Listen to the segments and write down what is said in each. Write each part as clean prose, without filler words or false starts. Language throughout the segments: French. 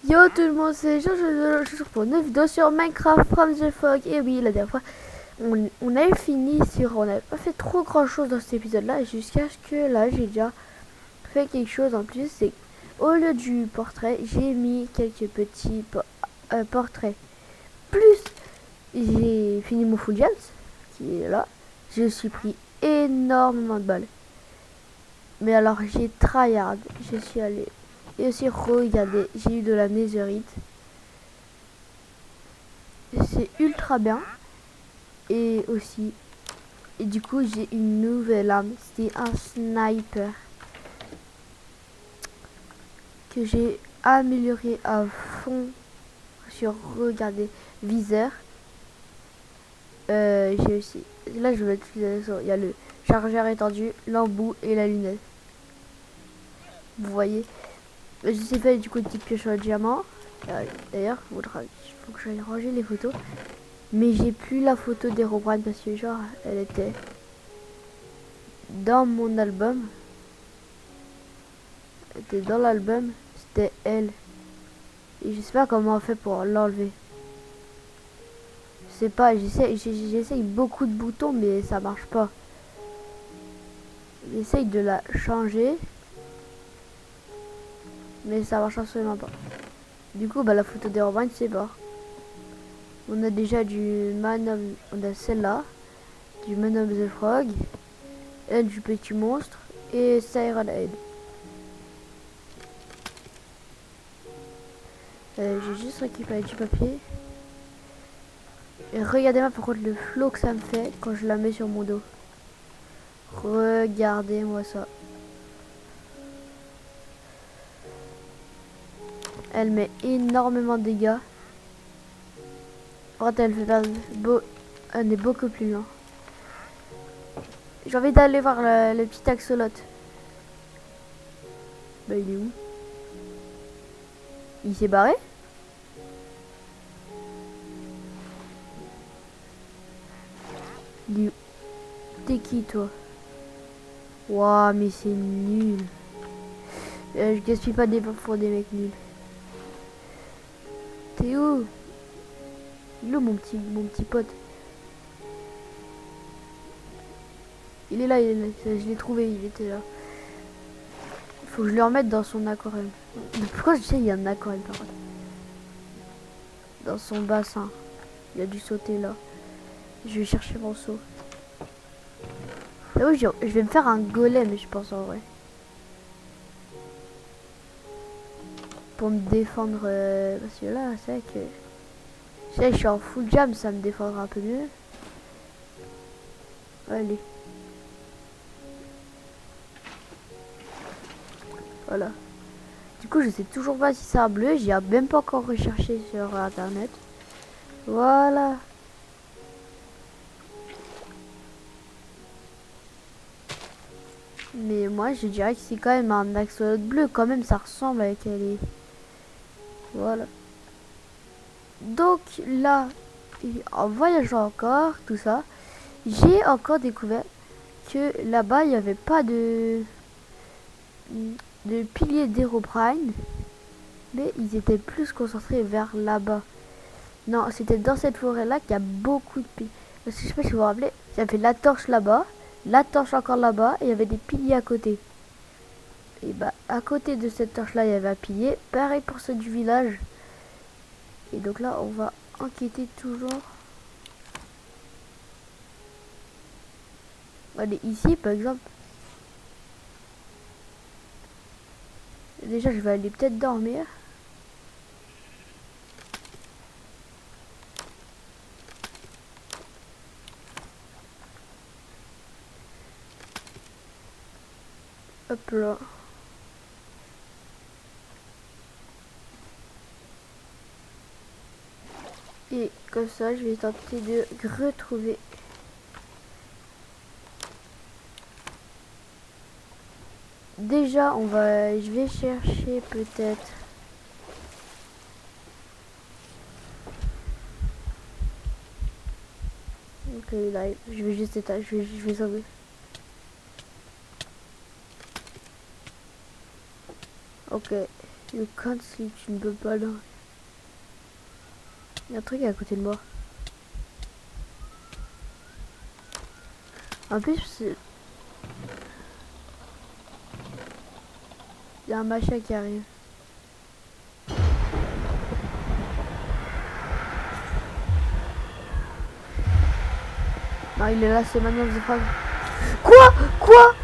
Yo tout le monde, c'est Jean, je suis pour une nouvelle vidéo sur Minecraft from the Fog. Et oui, la dernière fois, on avait fini sur... On n'avait pas fait trop grand chose dans cet épisode-là, jusqu'à ce que là, j'ai déjà fait quelque chose en plus. C'est au lieu du portrait, j'ai mis quelques petits portraits. Plus, j'ai fini mon full gems, qui est là. Je suis pris énormément de balles. Mais alors, j'ai tryhard, je suis allé... Et aussi, regardez, j'ai eu de la netherite. C'est ultra bien. Et aussi, et du coup, j'ai une nouvelle arme. C'était un sniper que j'ai amélioré à fond sur, regardez, viseur. J'ai aussi, là je vais utiliser ça. Il y a le chargeur étendu, l'embout et la lunette. Vous voyez, je sais faire du coup une petite pioche en diamant. D'ailleurs, il faut que j'aille ranger les photos. Mais j'ai plus la photo d'Herobrine parce que genre, elle était dans mon album. Elle était dans l'album, c'était elle. Et je sais pas comment on fait pour l'enlever. Je sais pas, j'essaye beaucoup de boutons mais ça marche pas. J'essaye de la changer. Mais ça marche absolument pas. Du coup, bah la photo d'Herobrine, c'est pas. On a déjà du Man of... On a celle-là. Du Man of the Frog. Elle du petit monstre. Et Siren Head. J'ai juste récupéré du papier. Et regardez-moi par contre le flow que ça me fait quand je la mets sur mon dos. Regardez-moi ça. Elle met énormément de dégâts. En fait, elle est beaucoup plus loin. J'ai envie d'aller voir le petit axolote. Bah il est où? Il s'est barré? Il est où? T'es qui toi? Waouh, mais c'est nul. Je gaspille pas des balles pour des mecs nuls. T'es où? Il est où mon petit pote? Il est là, je l'ai trouvé, il était là. Il faut que je le remette dans son aquarium. Mais pourquoi je sais il y a un aquarium par contre? Dans son bassin. Il a dû sauter là. Je vais chercher mon seau. Ah oui, je vais me faire un golem, je pense en vrai. Pour me défendre. Parce que là, c'est vrai que. Je suis en full jam, ça me défendra un peu mieux. Allez. Voilà. Du coup, je sais toujours pas si c'est un bleu. J'y ai même pas encore recherché sur internet. Voilà. Mais moi, je dirais que c'est quand même un axolote bleu. Quand même, ça ressemble avec elle. Voilà. Donc là, en voyageant encore, tout ça, j'ai encore découvert que là-bas, il n'y avait pas de piliers d'Herobrine, mais ils étaient plus concentrés vers là-bas. Non, c'était dans cette forêt-là qu'il y a beaucoup de piliers. Parce que je sais pas si vous vous rappelez, il y avait la torche là-bas, la torche encore là-bas, et il y avait des piliers à côté. Et bah, à côté de cette torche-là, il y avait un pilier. Pareil pour ceux du village. Et donc là, on va enquêter toujours. Allez, ici, par exemple. Déjà, je vais aller peut-être dormir. Hop là. Et comme ça, je vais tenter de retrouver. Déjà, je vais chercher peut-être. Ok, là, je vais juste éteindre, je vais sauver. Ok. You can't see, tu ne peux pas là. Il y a un truc à côté de moi. En plus, il y a un machin qui arrive. Non, il est là, c'est maintenant que je frappe. Quoi?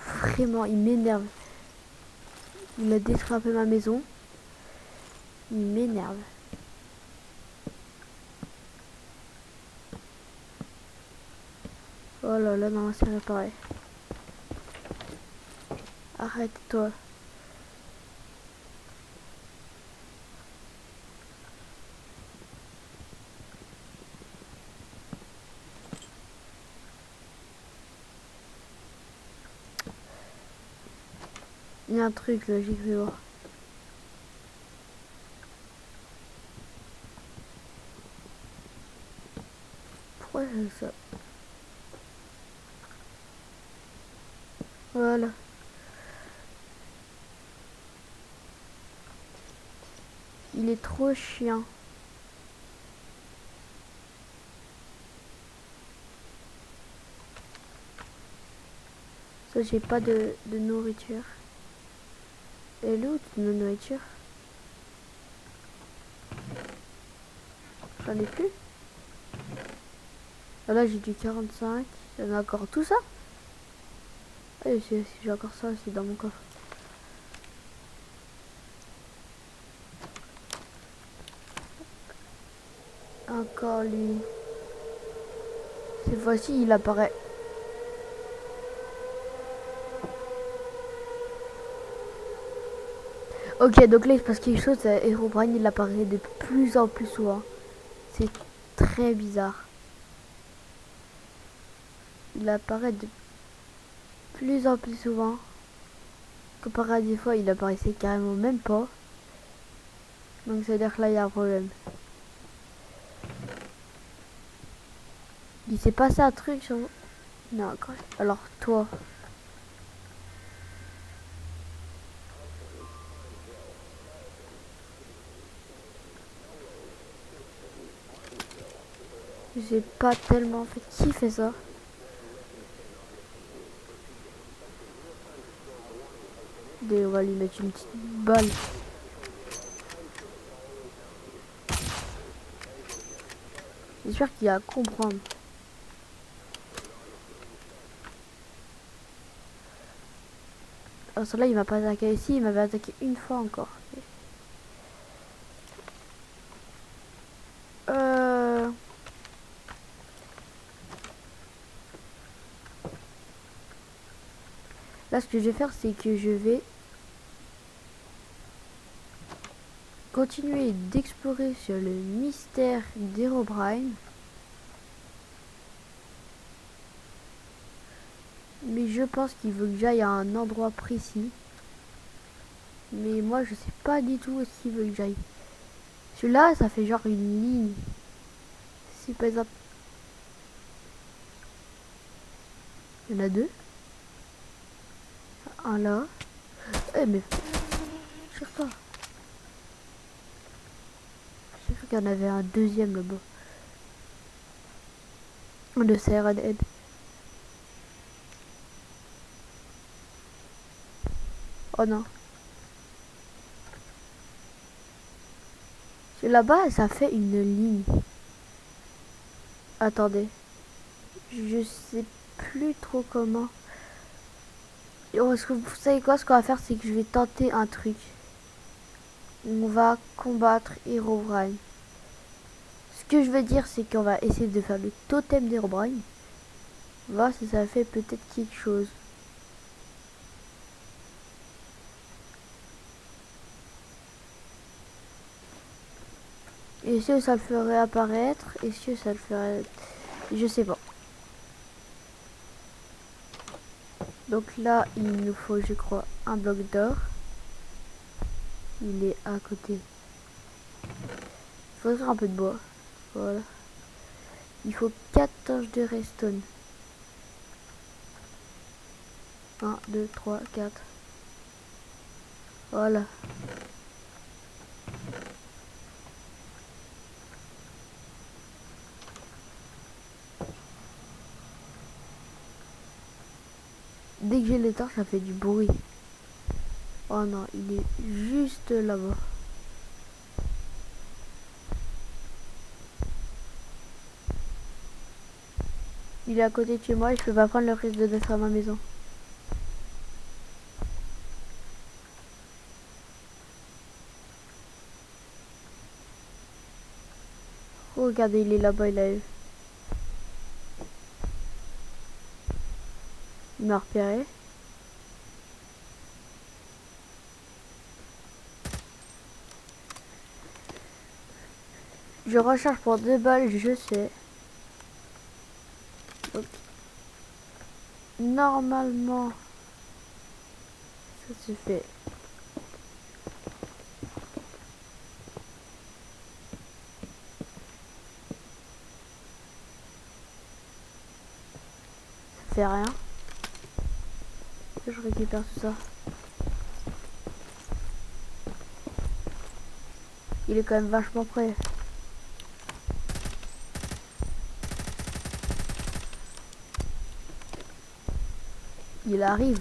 Vraiment, il m'énerve. Il a détruit un peu ma maison. Il m'énerve. Oh là là, non, c'est réparé. Arrête-toi. Il y a un truc là, j'ai cru voir. Pourquoi j'ai ça? Voilà. Il est trop chiant. Ça, j'ai pas de nourriture. Et l'autre de nourriture? J'en ai plus. Ah, là, j'ai du 45. J'en ai encore tout ça? Ah, j'ai encore ça aussi dans mon coffre. Encore lui. Cette fois-ci, il apparaît. Ok, donc là, il se passe quelque chose. Herobrine, il apparaît de plus en plus souvent. C'est très bizarre. Il apparaît de plus en plus souvent. Comparé à des fois, il apparaissait carrément même pas. Donc, c'est-à-dire que là, il y a un problème. Il s'est passé un truc sur... Non, quand même. Alors, toi... J'ai pas tellement fait. Qui fait ça? On va lui mettre une petite balle. J'espère qu'il va comprendre. Alors celui-là, il m'a pas attaqué ici, il m'avait attaqué une fois encore. Là, ce que je vais faire, c'est que je vais continuer d'explorer sur le mystère d'Herobrine. Mais je pense qu'il veut que j'aille à un endroit précis. Mais moi, je sais pas du tout où est-ce qu'il veut que j'aille. Celui-là, ça fait genre une ligne. Si par exemple... Il y en a deux. Un là. Eh mais... Je sais pas. J'ai cru qu'il y en avait un deuxième là-bas. De CRN. Oh non. Là-bas, ça fait une ligne. Attendez. Je sais plus trop comment. Est-ce que vous savez quoi? Ce qu'on va faire, c'est que je vais tenter un truc. On va combattre Herobrine. Ce que je veux dire, c'est qu'on va essayer de faire le totem d'Herobrine. Voir si ça fait peut-être quelque chose. Est-ce que ça le ferait apparaître? Est-ce que ça le ferait... Je sais pas. Donc là, il nous faut, je crois, un bloc d'or. Il est à côté. Il faudrait un peu de bois. Voilà. Il faut 4 torches de redstone. 1, 2, 3, 4. Voilà. Dès que j'ai les torches, ça fait du bruit. Oh non, il est juste là-bas. Il est à côté de chez moi et je peux pas prendre le risque d'être à ma maison. Oh, regardez, il est là-bas, il a eu. Il m'a repéré. Je recharge pour 2 balles, je sais. Donc, normalement, ça se fait. Ça fait rien. Je récupère tout ça. Il est quand même vachement près. Il arrive.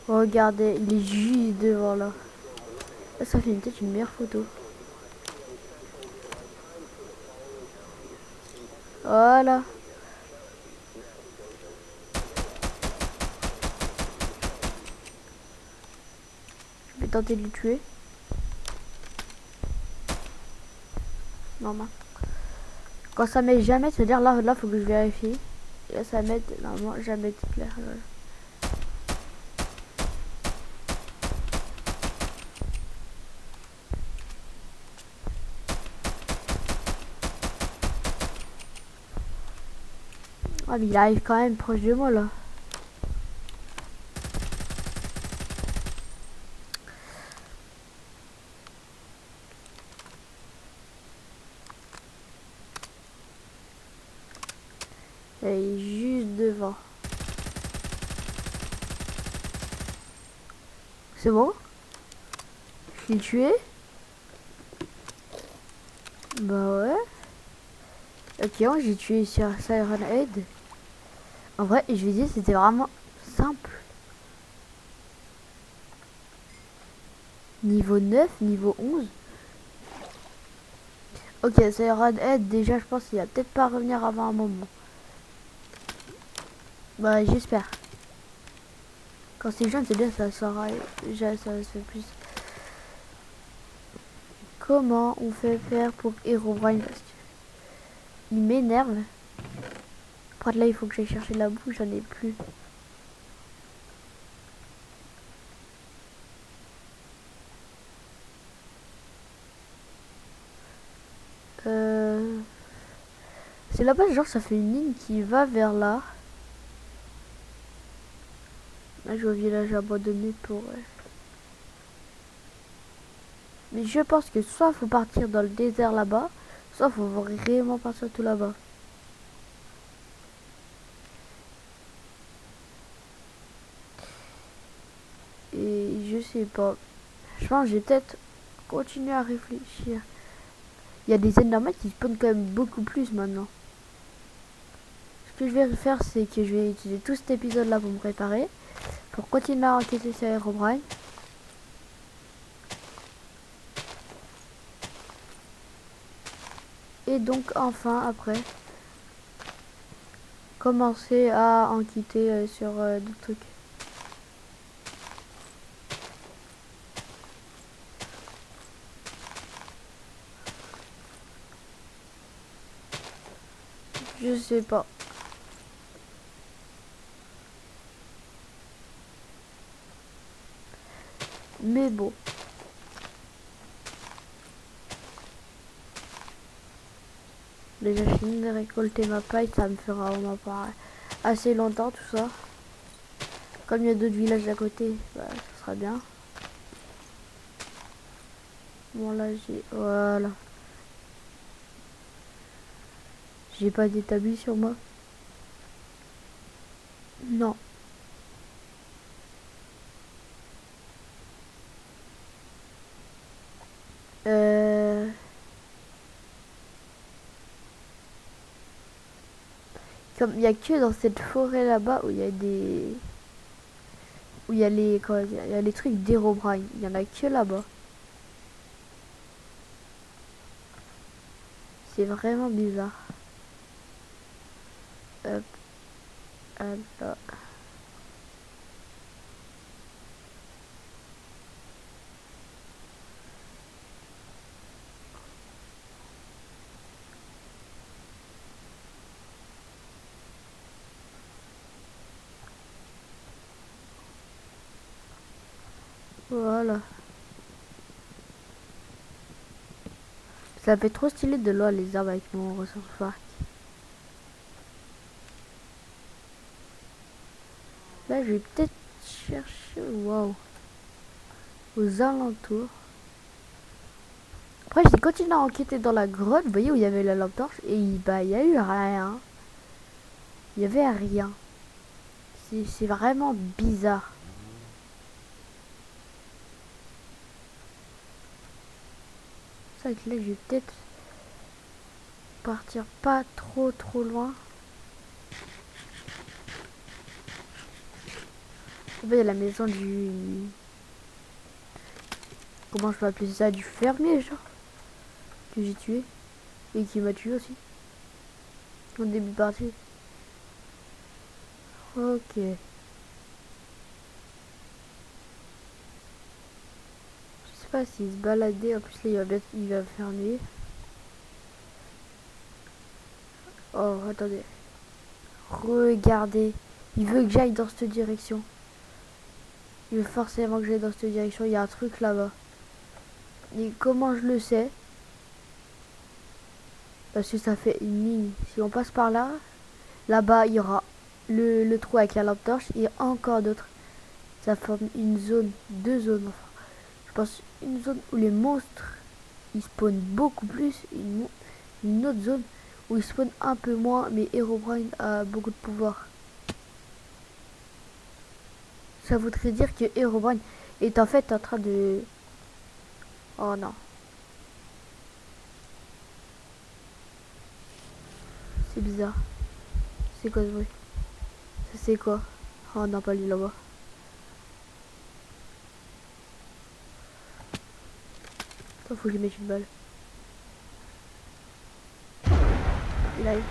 Regardez, il est juste devant là. Ça fait peut-être une meilleure photo. Voilà. Je vais tenter de le tuer. Normal. Quand ça met jamais, c'est-à-dire là, faut que je vérifie. Et là, ça met normalement jamais de clair. Ah, mais il arrive quand même proche de moi là. Il est juste devant. C'est bon? Je l'ai tué? Bah ouais. Ok, moi j'ai tué sur Siren Head. En vrai, je vais dire, c'était vraiment simple. Niveau 9, niveau 11. Ok, Siren Head, déjà, je pense qu'il va peut-être pas revenir avant un moment. Bah, j'espère. Quand c'est jeune, c'est bien, ça sera. Déjà, ça se fait plus. Comment on fait faire pour Herobrine? Parce qu'il m'énerve. Après, là, il faut que j'aille chercher la boue, j'en ai plus. C'est là-bas, genre, ça fait une ligne qui va vers là. Là, je vais au village abandonné pour... Mais je pense que soit faut partir dans le désert là-bas, soit faut vraiment partir tout là-bas. Et je sais pas. Je pense que j'ai peut-être continué à réfléchir. Il y a des endermen qui spawnent quand même beaucoup plus maintenant. Ce que je vais faire, c'est que je vais utiliser tout cet épisode là pour me préparer. Pour continuer à enquêter sur Herobrine. Et donc enfin après commencer à enquêter sur d'autres trucs. Je sais pas. Mais bon. Déjà fini de récolter ma paille, ça me fera vraiment pas assez longtemps tout ça. Comme il y a d'autres villages à côté, bah, ça sera bien. Bon là j'ai... Voilà. J'ai pas d'établi sur moi. Non. Comme il y a que dans cette forêt là-bas où il y a des... Où il y a les... Comment dire, il y a les trucs d'Herobrine. Il y en a que là-bas. C'est vraiment bizarre. Hop. Hop là. Voilà. Ça fait trop stylé de loin les arbres avec mon ressource park. Là, je vais peut-être chercher... Waouh. Aux alentours. Après, j'ai continué à enquêter dans la grotte. Vous voyez où il y avait la lampe torche. Et bah, il y a eu rien. Il y avait rien. C'est vraiment bizarre. C'est vrai que là, je vais peut-être partir pas trop loin. Il y a la maison du... Comment je peux appeler ça? Du fermier, genre. Que j'ai tué. Et qui m'a tué aussi. Au début de partie. Ok. Je sais pas s'il se baladait. En plus, là, il va faire nuit. Oh, attendez. Regardez. Il veut que j'aille dans cette direction. Il veut forcément que j'aille dans cette direction. Il y a un truc là-bas. Et comment je le sais? Parce que ça fait une ligne. Si on passe par là, là-bas, il y aura le trou avec la lampe torche et encore d'autres. Ça forme une zone, deux zones enfin. Je pense une zone où les monstres, ils spawnent beaucoup plus. Une autre zone où ils spawnent un peu moins, mais Herobrine a beaucoup de pouvoir. Ça voudrait dire que Herobrine est en fait en train de... Oh non. C'est bizarre. C'est quoi ce bruit? Ça c'est quoi? Oh non, pas lui là-bas. Attends, faut que je mette une balle. Il arrive.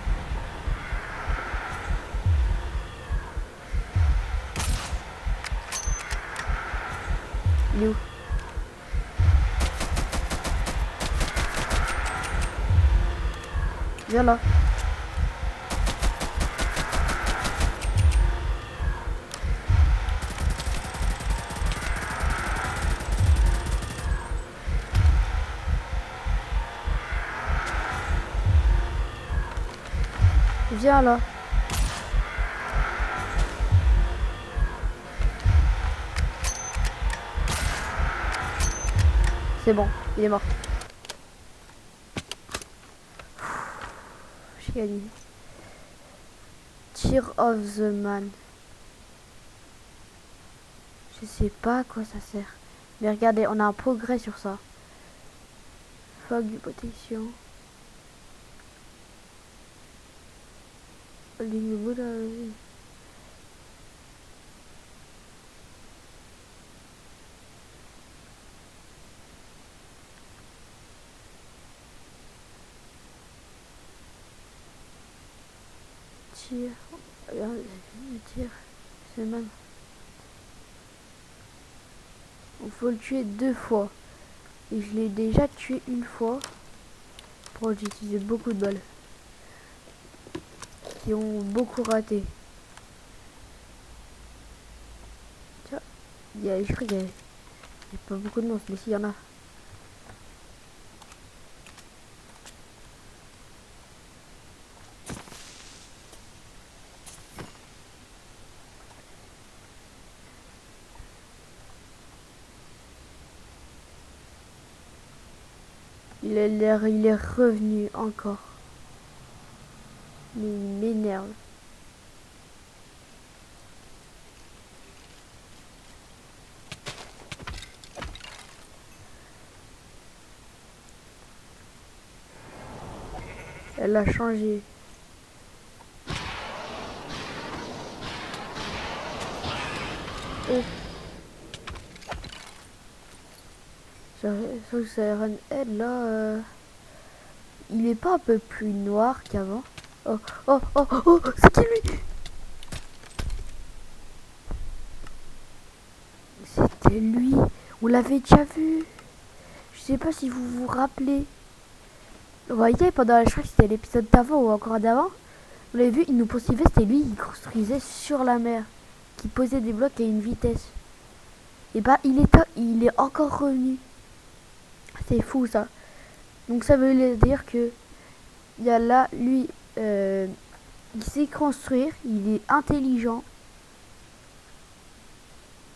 Il est où? Viens là. Viens là. C'est bon, il est mort. J'ai gagné. Tear of the Man. Je sais pas à quoi ça sert. Mais regardez, on a un progrès sur ça. Fog de protection. Ligne bout de... Tir. Tir. C'est man. Il faut le tuer deux fois. Et je l'ai déjà tué une fois. Pour j'ai utilisé beaucoup de balles. Qui ont beaucoup raté. Tiens, je crois qu'il y a pas beaucoup de monstres, mais s'il y en a. Il est revenu encore. Mais il m'énerve. Elle a changé. Sur le Siren Head là, il est pas un peu plus noir qu'avant. Oh, oh, oh, oh, c'est qui lui? C'était lui. On l'avait déjà vu. Je sais pas si vous vous rappelez. Vous voyez, pendant, je crois que c'était l'épisode d'avant ou encore d'avant. Vous l'avez vu, il nous poursuivait, c'était lui qui construisait sur la mer. Qui posait des blocs à une vitesse. Et bah, il est encore revenu. C'est fou ça. Donc ça veut dire que il y a là, lui, il sait construire, il est intelligent.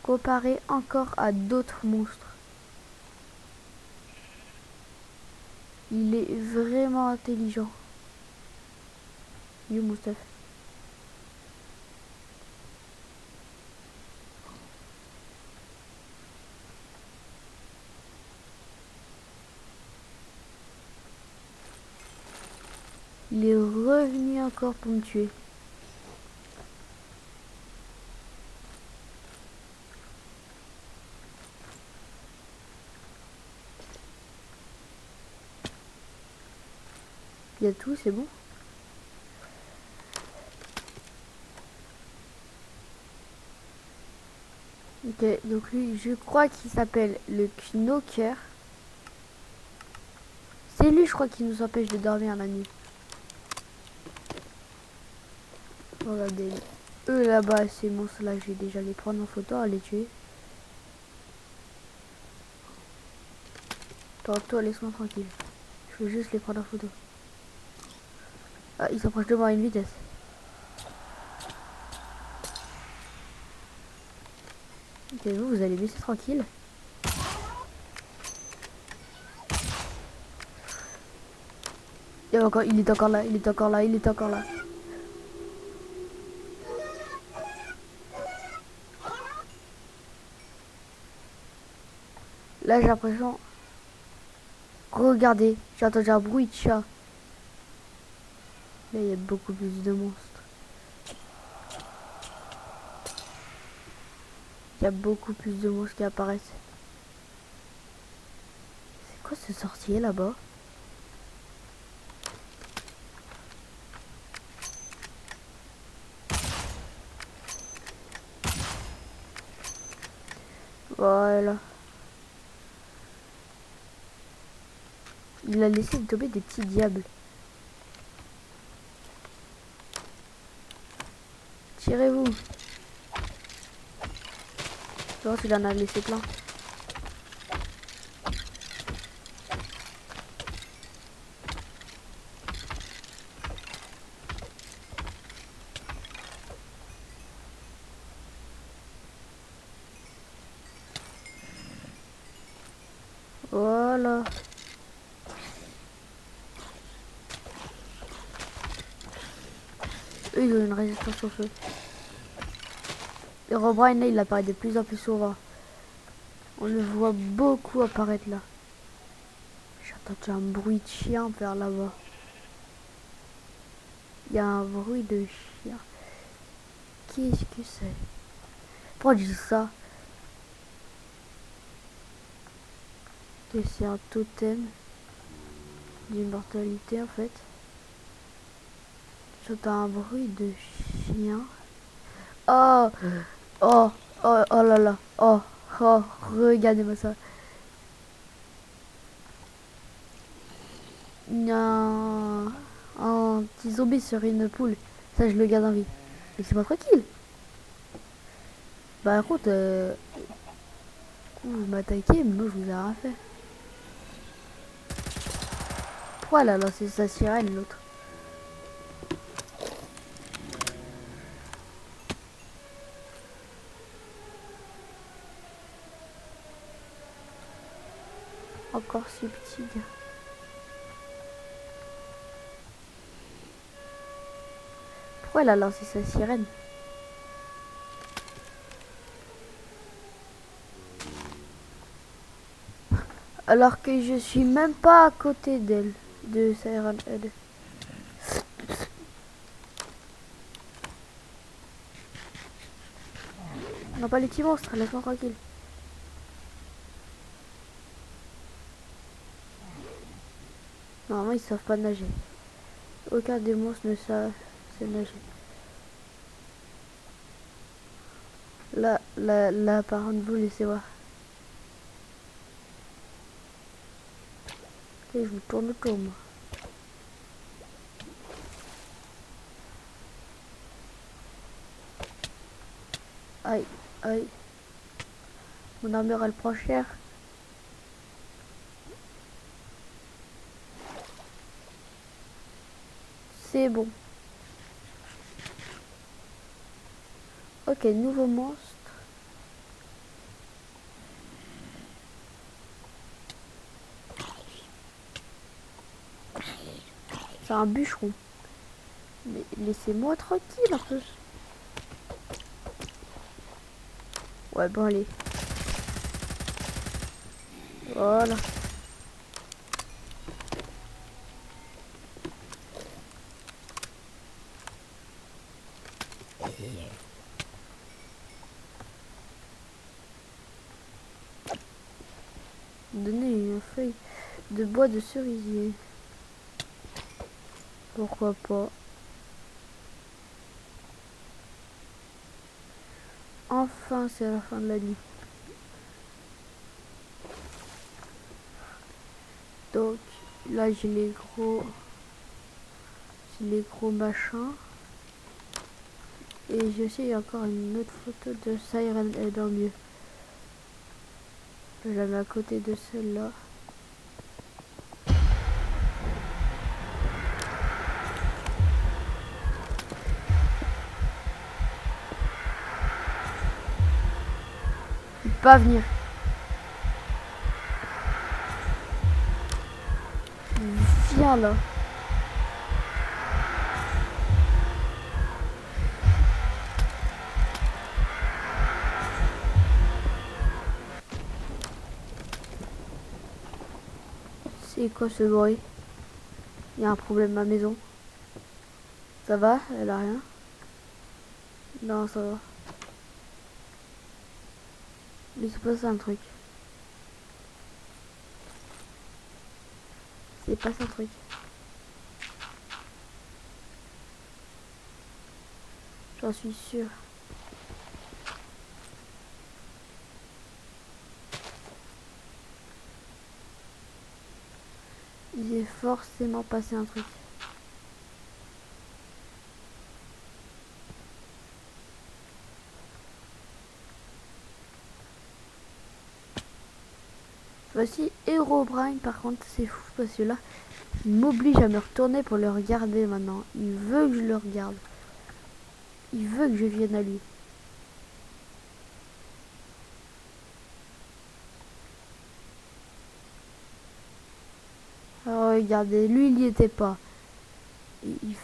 Comparé encore à d'autres monstres. Il est vraiment intelligent. You Moustapha. Il est revenu encore pour me tuer. Il y a tout, c'est bon. Ok, donc lui, je crois qu'il s'appelle le Knocker. C'est lui, je crois, qui nous empêche de dormir la nuit. Regardez, eux là-bas, ces monstres-là, je vais déjà les prendre en photo, les tuer. Toi, laisse-moi tranquille. Je veux juste les prendre en photo. Ah, ils s'approchent de moi à une vitesse. Ok, vous allez laisser tranquille. Il est encore là, il est encore là, il est encore là. Là, j'ai l'impression... Regardez, j'ai entendu un bruit de chat. Là, il y a beaucoup plus de monstres. Il y a beaucoup plus de monstres qui apparaissent. C'est quoi ce sorcier là-bas? Voilà. Il a laissé tomber des petits diables. Tirez-vous. Je pense qu'il en a laissé plein. Voilà. Eux, ils ont une résistance au feu. Et Herobrine, là, il apparaît de plus en plus souvent. On le voit beaucoup apparaître là. J'ai entendu un bruit de chien vers là-bas. Il y a un bruit de chien. Qu'est-ce que c'est? Pourquoi je dis ça? Que c'est un totem d'immortalité en fait. J'entends un bruit de chien. Oh, oh, oh, oh là là. Oh, oh, regardez-moi ça. Il y a un petit zombie sur une poule. Ça, je le garde en vie. Laissez-moi tranquille. Par contre, vous m'attaquez, mais moi, je vous ai rien fait. Pourquoi elle a lancé sa sirène, l'autre? Encore subtil. Pourquoi elle a lancé sa sirène? Alors que je suis même pas à côté d'elle, de Siren Head. Non, pas les petits monstres, laisse-moi tranquille. Normalement, ils savent pas nager. Aucun des monstres ne sait nager. Là, par contre, vous laissez voir. Et je me tourne autour, moi. Aïe, aïe. Mon armure, elle prend cher. C'est bon. Ok, nouveau monstre. C'est un bûcheron. Mais laissez-moi tranquille un peu. Ouais, bon, allez. Voilà. Donner une feuille de bois de cerisier. Pourquoi pas. Enfin, c'est la fin de la nuit. Donc, là, j'ai les gros machins. Et j'ai aussi encore une autre photo de Siren Head en mieux. Je la mets à côté de celle-là. Il peut pas venir. Viens là. C'est quoi ce bruit? Il y a un problème à la maison. Ça va? Elle a rien? Non, ça va. Mais il se passe un truc. C'est pas un truc. J'en suis sûre. Il est forcément passé un truc. Voici Herobrine, par contre, c'est fou parce que là, il m'oblige à me retourner pour le regarder maintenant. Il veut que je le regarde. Il veut que je vienne à lui. Alors, regardez, lui, il n'y était pas.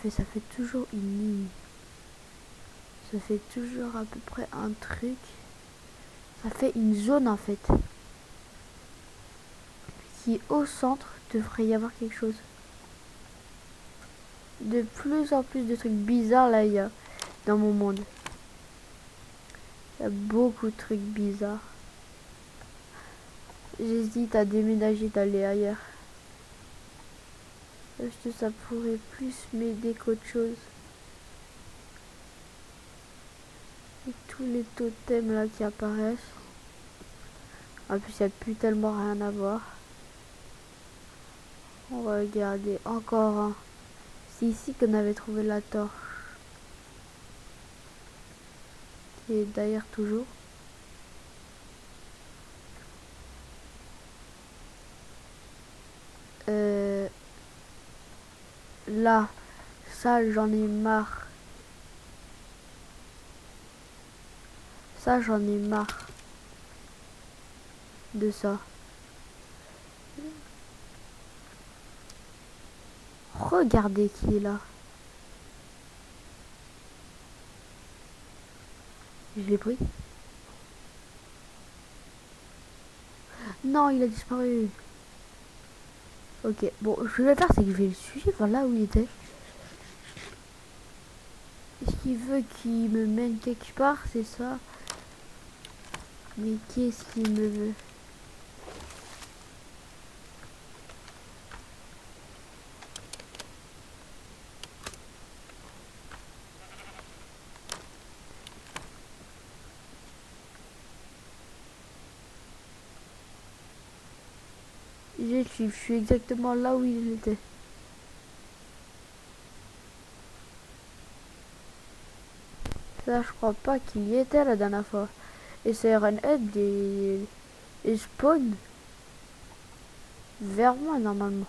Ça fait toujours une ligne. Ça fait toujours à peu près un truc. Ça fait une zone en fait. Qui au centre devrait y avoir quelque chose. De plus en plus de trucs bizarres là il y a dans mon monde. Il y a beaucoup de trucs bizarres. J'hésite à déménager, d'aller ailleurs. Parce que ça pourrait plus m'aider qu'autre chose. Et tous les totems là qui apparaissent. En plus il n'y a plus tellement rien à voir. On va regarder encore un. C'est ici qu'on avait trouvé la torche. Et d'ailleurs toujours. Là, ça j'en ai marre. Ça j'en ai marre de ça. Regardez qui est là. Je l'ai pris. Non, il a disparu. Ok, bon, ce que je vais faire, c'est que je vais le suivre là où il était. Est-ce qu'il veut qu'il me mène quelque part, c'est ça? Mais qu'est-ce qu'il me veut? Je suis exactement là où il était. Ça, je crois pas qu'il y était la dernière fois. Et c'est Runhead et spawn vers moi normalement.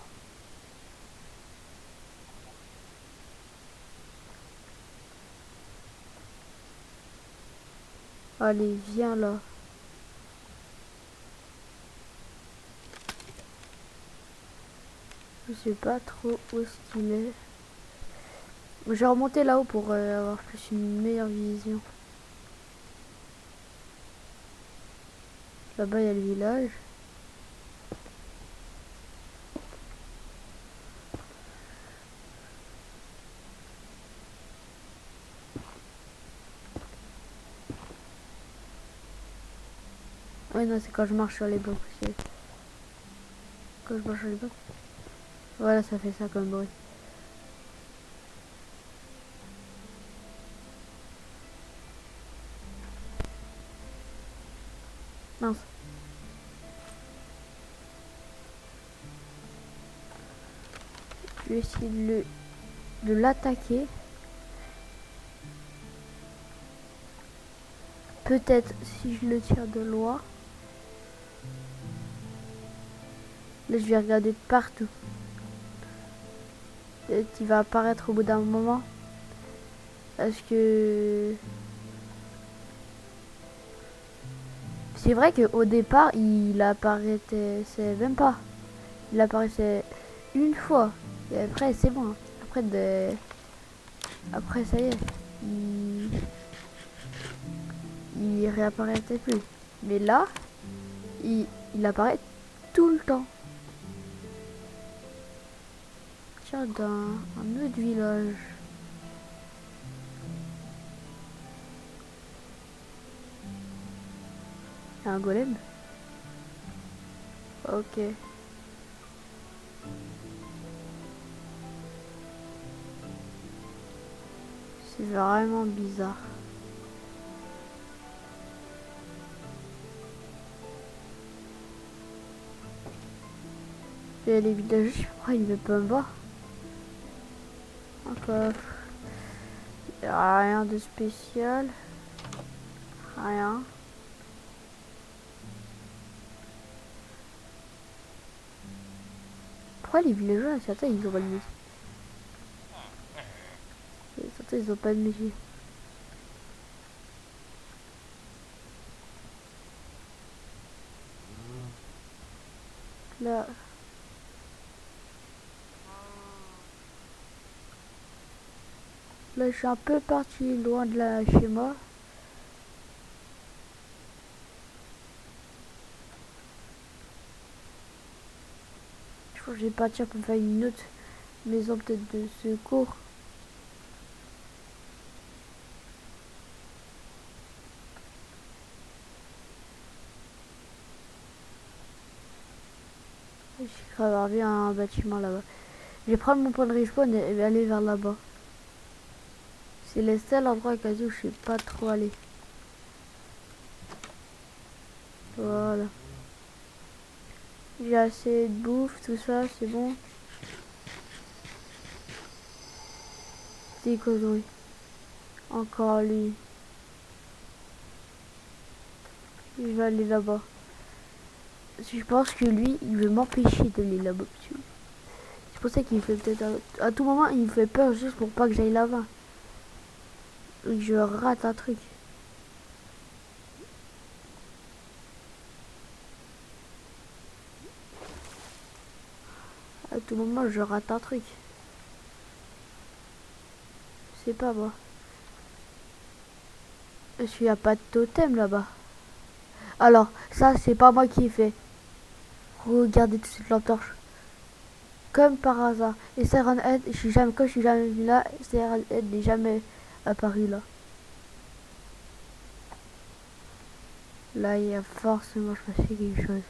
Allez, viens là. Je sais pas trop où est-ce qu'il est. Je vais remonter là-haut pour avoir plus une meilleure vision. Là-bas, il y a le village. Ouais, non, c'est quand je marche sur les blocs aussi. Quand je marche sur les blocs. Voilà, ça fait ça comme bruit. Mince. Je vais essayer de l'attaquer. Peut-être si je le tire de loin. Là, je vais regarder de partout. Peut-être qu'il va apparaître au bout d'un moment. Parce que... c'est vrai qu'au départ, il apparaissait même pas. Il apparaissait une fois. Et après, c'est bon. Après, ça y est. Il réapparaissait plus. Mais là, il apparaît tout le temps. Tiens, dans un autre village. Il y a un golem. Ok. C'est vraiment bizarre. Et les villages, je crois, il ne veut pas me voir. Encore. Il n'y a rien de spécial. Rien. Pourquoi les villageois, certains, ils ont pas de métier? Certains, ils ont pas de métier. Là. Là, je suis un peu parti loin de là, chez moi. Je crois que je vais partir pour faire une autre maison, peut-être de secours. Je crois avoir vu un bâtiment là-bas. Je vais prendre mon point de respawn et aller vers là-bas. C'est le seul endroit quasi où je suis pas trop allé. Voilà. J'ai assez de bouffe, tout ça, c'est bon. C'est causerie. Encore lui. Je vais aller là-bas. Je pense que lui, il veut m'empêcher d'aller là-bas. C'est pour ça qu'il fait peut-être... À tout moment, il me fait peur juste pour pas que j'aille là-bas. Et que je rate un truc. À tout moment, je rate un truc. C'est pas moi. Est-ce qu'il n'y a pas de totem là-bas? Alors, ça, c'est pas moi qui ai fait. Regardez tout de suite lampe torche. Comme par hasard. Et Siren Head, quand je suis jamais venu là, Siren Head n'est jamais apparu là. Là, il y a forcément je passé quelque chose.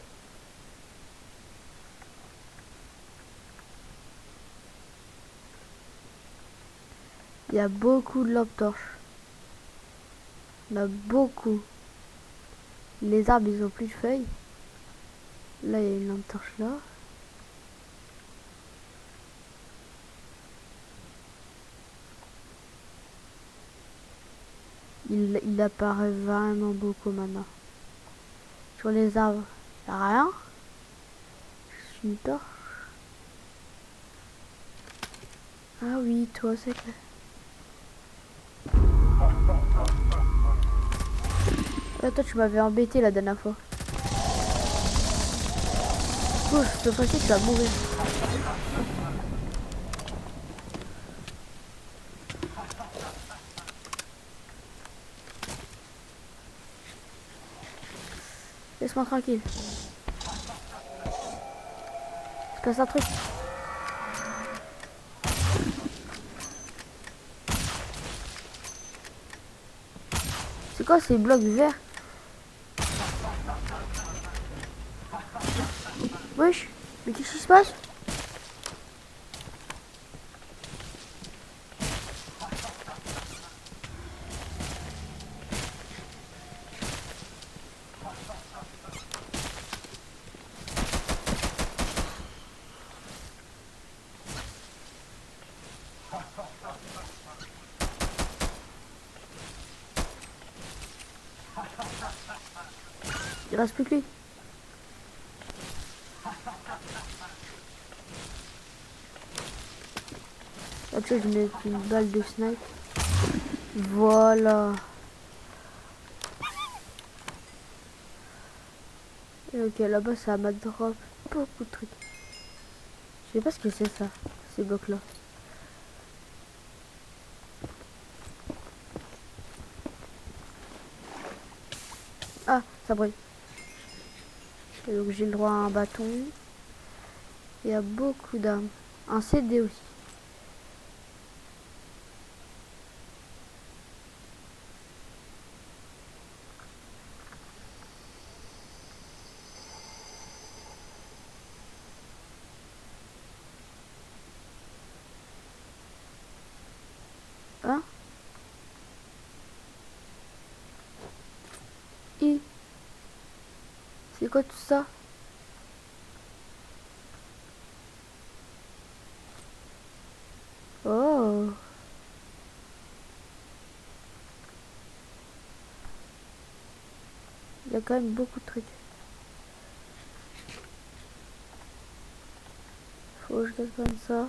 Il y a beaucoup de lampes torches. Il y en a beaucoup. Les arbres, ils ont plus de feuilles. Là, il y a une lampe torche là. Il apparaît vraiment beaucoup maintenant. Sur les arbres, il n'y a rien. Juste une torche. Ah oui, toi, c'est clair. Toi, tu m'avais embêté la dernière fois. Oh, cette fois-ci, tu vas mourir. Laisse-moi tranquille. Il se passe un truc. C'est quoi ces blocs verts? Wesh, mais qu'est-ce qui se passe? Il reste plus que lui. Là, tu vois, je mets une balle de snipe. Voilà. Et ok, là-bas, ça m'a drop beaucoup de trucs. Je sais pas ce que c'est ça, ces blocs-là. Ah, ça brille. Et donc j'ai le droit à un bâton. Il y a beaucoup d'armes. Un CD aussi. Hein? Et c'est quoi tout ça? Oh. Il y a quand même beaucoup de trucs. Faut que je garde comme ça.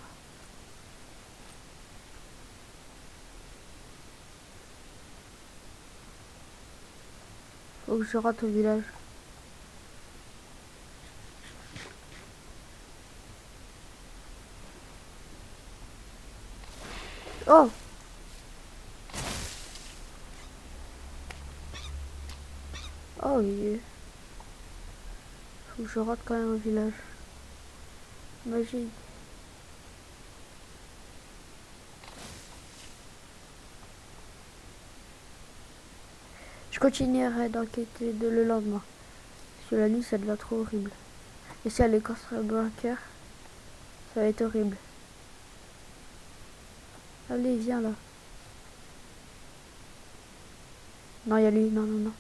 Faut que je rentre au village. Oh! Oh oui. Faut que je rentre quand même au village. Magie. Je continuerai d'enquêter le lendemain. Parce que la nuit, ça devient trop horrible. Et si elle est construire un bunker, ça va être horrible. Allez, viens là. Non, il y a lui. Non, non, non.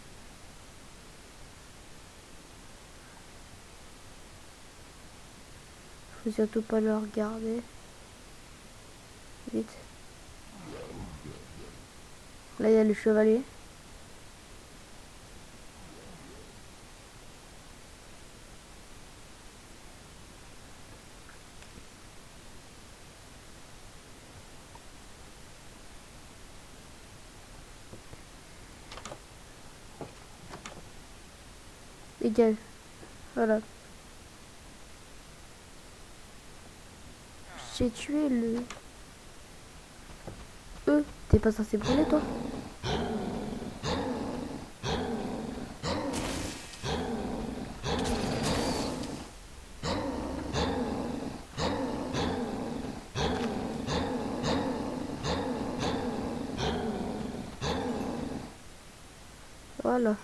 Faut surtout pas le regarder. Vite. Là, il y a le chevalier. Dégage. Voilà. J'ai tué le... T'es pas censé brûler, toi? Voilà.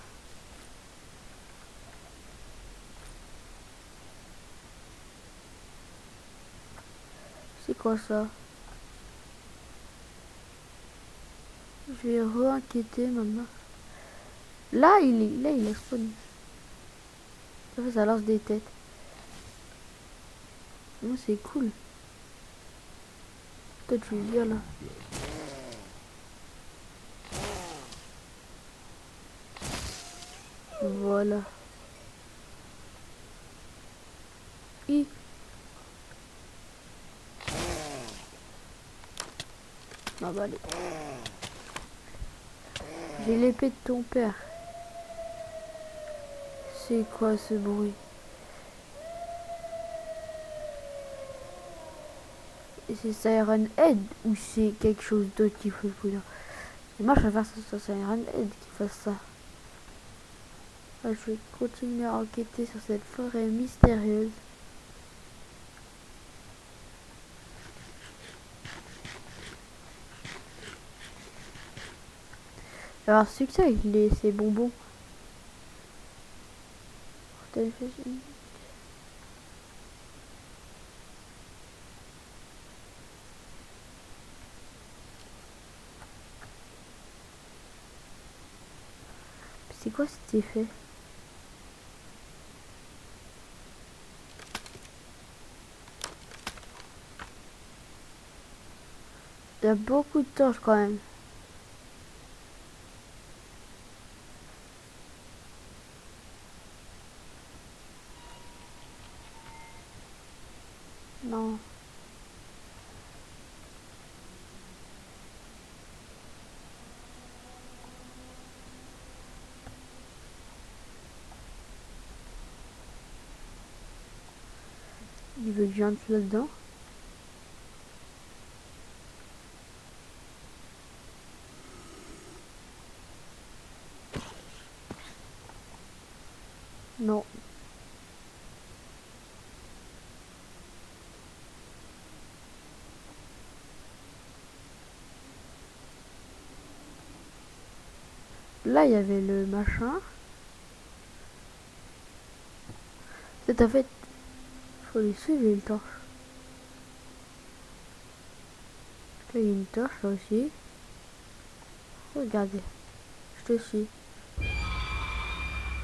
C'est quoi ça? Je vais re-enquêter maintenant. Là, il est spawn. Ça lance des têtes. Oh, c'est cool. Toi, tu viens là. Voilà. I. Ah bah allez. J'ai l'épée de ton père. C'est quoi ce bruit? Et c'est Siren Head ou c'est quelque chose d'autre qui fait le bruit là? Et moi je préfère que ce soit Siren Head qui fasse ça. Ah, je vais continuer à enquêter sur cette forêt mystérieuse. Alors succès avec ces bonbons. C'est quoi cet effet? Il y a beaucoup de torches quand même. Non. Il veut que j'entre là-dedans. Non. Là, il y avait le machin. C'est en fait, faut les suivre les torches. Là, il y a une torche là aussi. Regardez, je te suis.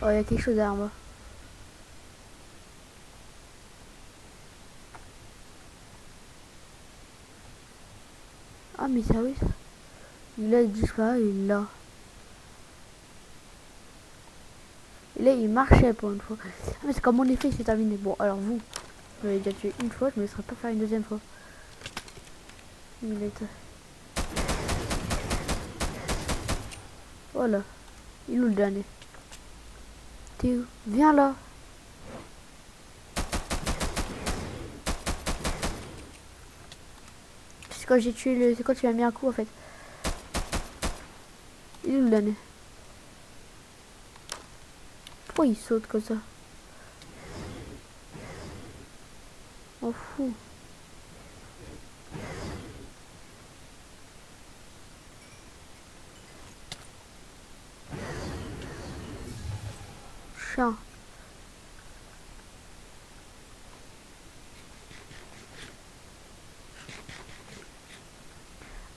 Oh, il y a quelque chose derrière moi. Ah, mais ça oui, ça. Il a disparu, il est là. Et là, il marchait pour une fois. Ah, mais c'est comme mon effet, c'est terminé. Bon, alors vous m'avez déjà tué une fois, je me laisserai pas faire une deuxième fois. Il est... Voilà. Il nous le donne. T'es où? Viens là. C'est quand j'ai tué le... C'est quand tu m'as mis un coup en fait. Il nous le donne. Pourquoi il saute comme ça? On fout. Chien.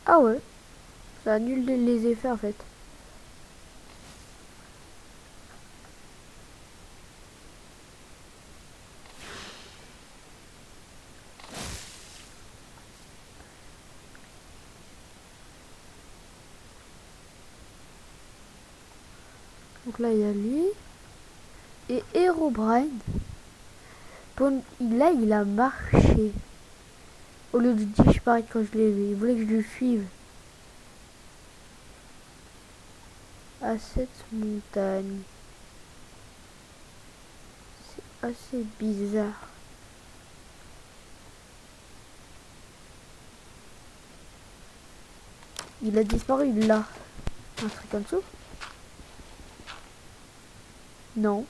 Ah ouais. Ça annule les effets en fait. Donc là il y a lui. Et Herobrine. Là il a marché. Au lieu de disparaître quand je l'ai vu. Il voulait que je le suive. À cette montagne. C'est assez bizarre. Il a disparu là. Un truc en dessous? Non.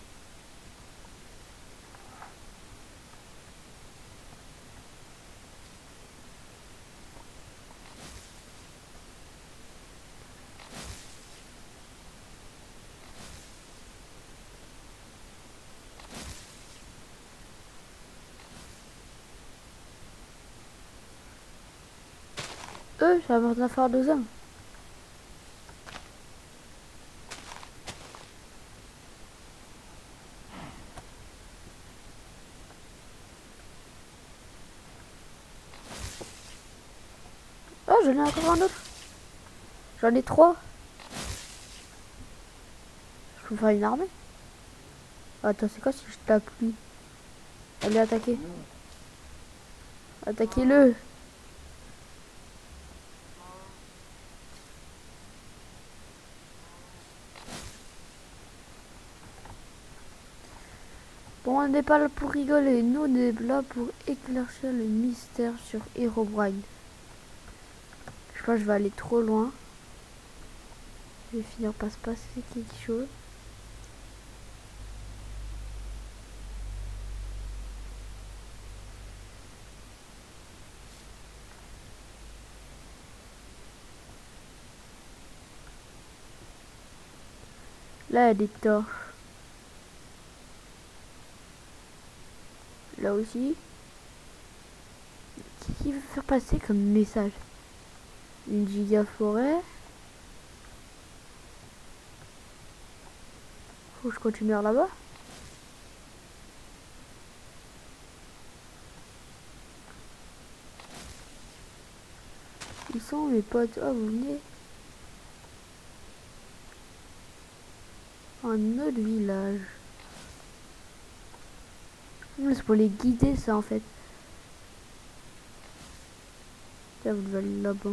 2, ça va maintenant faire 2 hommes. Oh, j'en ai encore un autre. J'en ai 3. Je peux faire une armée. Attends, c'est quoi si je tape lui? Allez, attaquer. Attaquez-le. Bon, on n'est pas là pour rigoler. Nous, on est là pour éclaircir le mystère sur Herobrine. Je crois que je vais aller trop loin. Je vais finir par se passer quelque chose. Là, il y a des torches. Là aussi. Qu'est-ce qu'il veut faire passer comme message? Une giga forêt. Faut que je continue là-bas. Ils sont mes potes. Oh, vous venez. Un autre village. C'est pour les guider ça en fait. Là, vous devez aller là-bas.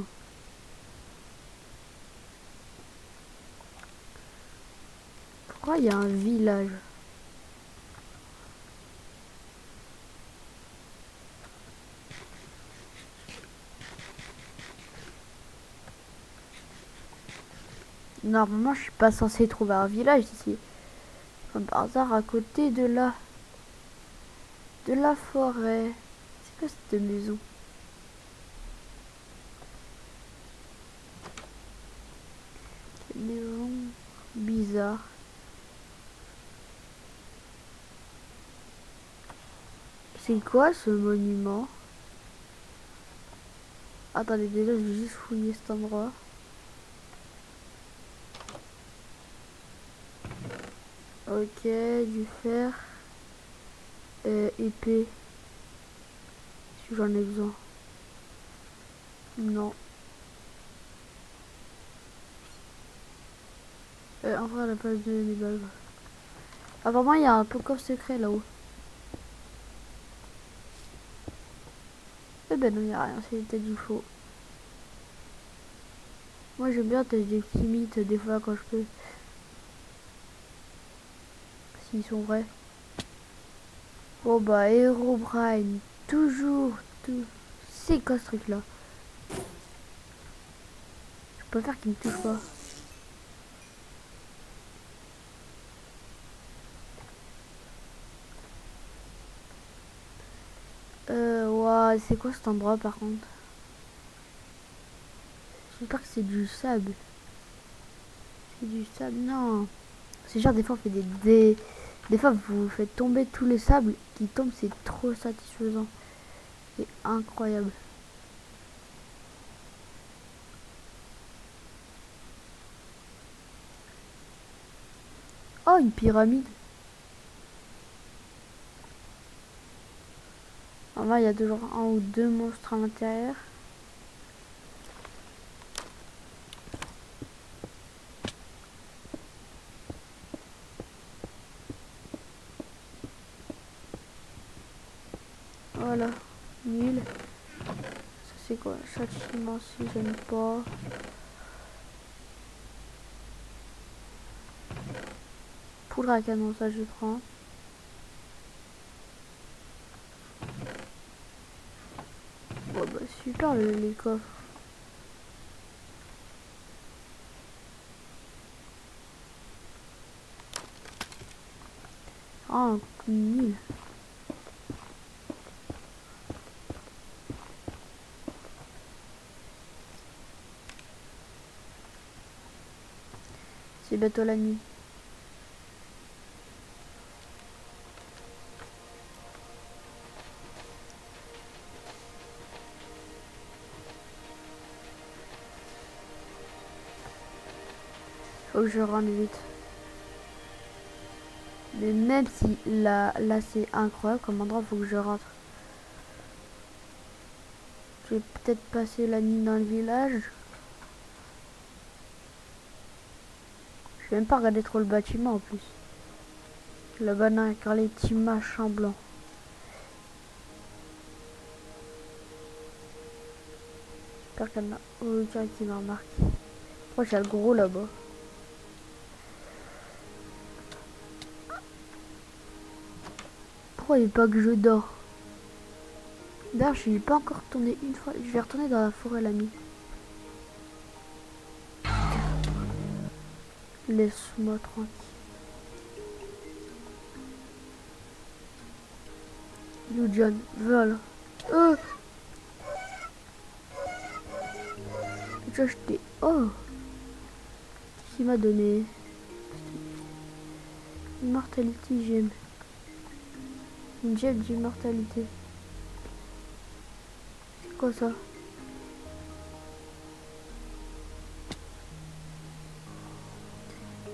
Pourquoi il y a un village? Normalement, je suis pas censé trouver un village ici. Comme par hasard, à côté de la forêt. C'est quoi cette maison? Quelle maison bizarre. C'est quoi ce monument? Attendez, déjà, je vais juste fouiller cet endroit. Ok, du fer. Épée. Si j'en ai besoin. Non. En vrai, elle a pas de des balles. Apparemment, il y a un peu coffre secret là-haut. Eh ben non, il n'y a rien, c'est peut-être du faux. Moi, j'aime bien tester des petits mythes des fois quand je peux. S'ils sont vrais. Bon bah, Herobrine, toujours, tout. C'est quoi ce truc là? Je préfère qu'il me touche pas. Ouah, c'est quoi cet endroit par contre? J'espère que c'est du sable. C'est du sable, non. C'est genre des fois on fait des fois vous faites tomber tous les sables qui tombent, c'est trop satisfaisant. C'est incroyable. Oh, une pyramide. Là, il y a toujours un ou deux monstres à l'intérieur. Voilà, nul. Ça c'est quoi? Châtiment si j'aime pas. Poudre à canon, ça je prends. Bon bah super les coffres. Ah, un coup nul. C'est bientôt la nuit. Faut que je rentre vite. Mais même si là c'est incroyable comme endroit, faut que je rentre. Je vais peut-être passer la nuit dans le village. Je vais même pas regarder trop le bâtiment en plus. Là-bas, dans les petits machins blancs. J'espère qu'il y en a aucun qui m'a remarqué. Moi, j'ai le gros là-bas. Pourquoi il veut pas que je dors? D'ailleurs, je suis pas encore retourné une fois. Je vais retourner dans la forêt la nuit. Laisse-moi tranquille. You John, voilà. J'ai acheté. Oh, qui m'a donné Immortality gemme. Une gemme d'immortalité. C'est quoi ça?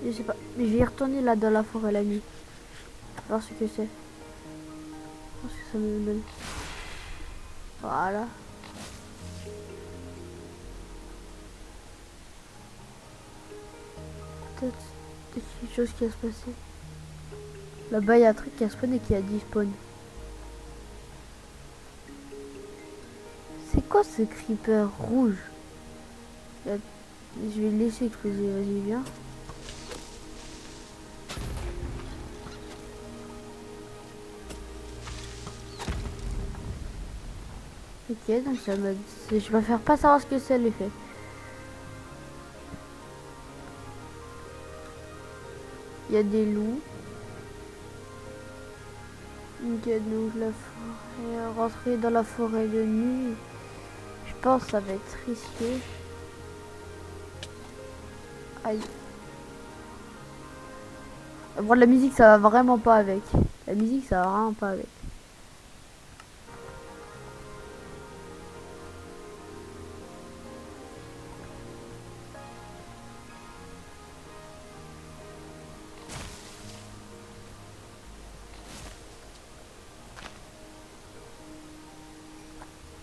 Je sais pas. Mais je vais y retourner là dans la forêt la nuit. Voir ce que c'est. Voir ce que ça me donne. Voilà. Peut-être quelque chose qui va se passer. Là-bas, il y a un truc qui a spawn et qui a despawn. C'est quoi ce creeper rouge? Je vais le laisser exploser. Vas-y, viens. Ok, donc ça me... Je préfère pas savoir ce que c'est l'effet. Il y a des loups. Ok, donc la forêt... Rentrer dans la forêt de nuit. Je pense que ça va être risqué. Aïe. Bon, la musique, ça va vraiment pas avec. La musique, ça va vraiment pas avec.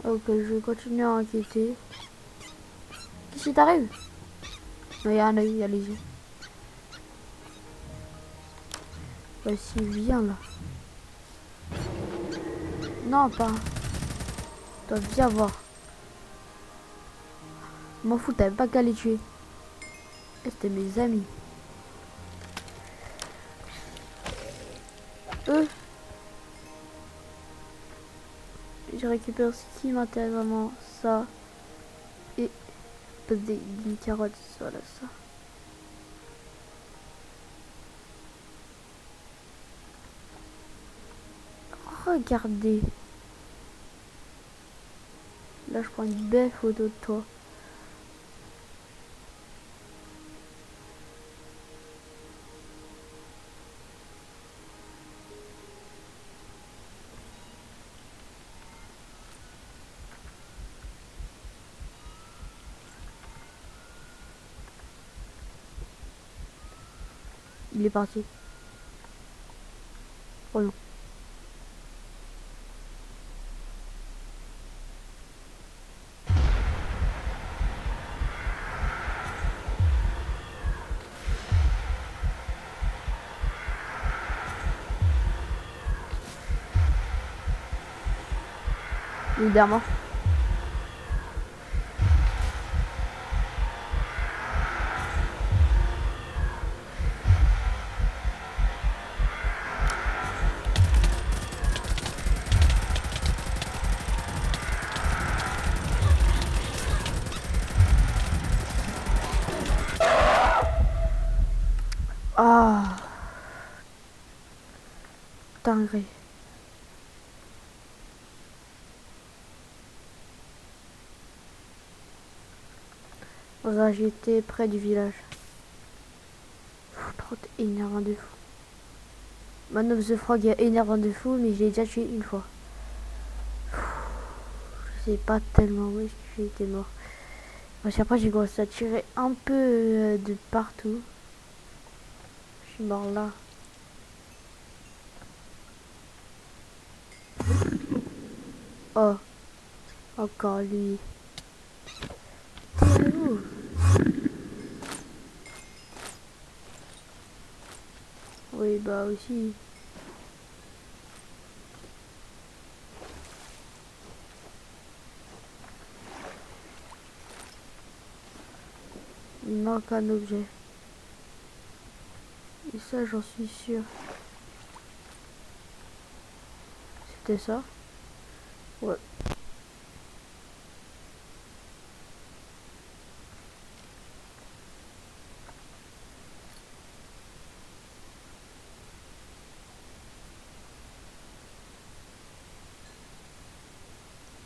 Ok, je vais continuer à enquêter. Qu'est-ce qui t'arrive? Non, il y a un œil, il y a les yeux. Vas-y, viens là. Non, pas. Toi, viens voir. M'en fous, t'avais pas qu'à les tuer. C'était mes amis. Eux. Je récupère ce qui m'intéresse vraiment. Ça. Et une carotte. Voilà ça. Regardez. Là, je prends une belle photo de toi. Il est parti. Oh non. Il est derrière moi. Ah. Dinguerie. Voilà, j'étais près du village. Trop énervant de fou. Man of the Frog est énervant de fou, mais je l'ai déjà tué une fois. Je sais pas tellement où est-ce que j'ai été mort. Parce qu'après j'ai commencé à tirer un peu de partout. suis mort là. Oh, encore lui. Tirez-vous. Oui, bah aussi. Il manque un objet. Et ça, j'en suis sûr. C'était ça? Ouais.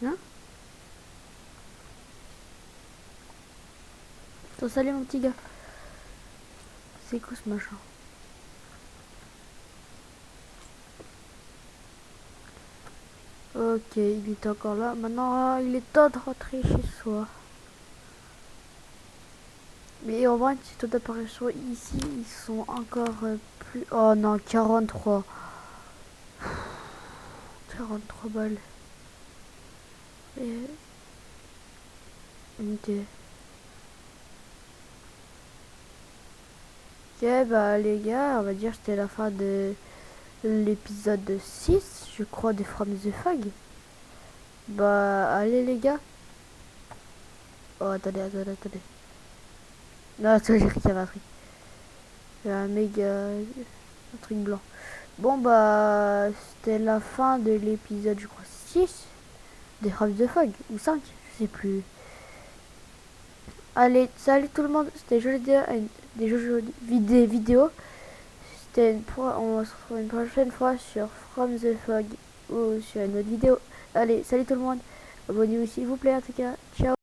Hein? Attends, salut mon petit gars. C'est quoi ce machin? Ok, il est encore là. Maintenant, il est temps de rentrer chez soi. Mais en vrai, si taux d'apparition ici, ils sont encore plus... Oh non, 43. 43 balles. Et... Ok. Ok, bah les gars, on va dire que c'était la fin de l'épisode 6, je crois, de From the Fog. Bah, allez les gars. Oh, attendez. Non, attends, j'ai rien un truc. Il y a un méga... un truc blanc. Bon, bah, c'était la fin de l'épisode, je crois, 6 de From the Fog, ou 5, je sais plus. Allez, salut tout le monde, c'était des jeux vidéo. On se retrouve une prochaine fois sur From the Fog ou sur une autre vidéo. Allez, salut tout le monde, abonnez-vous s'il vous plaît en tout cas, ciao.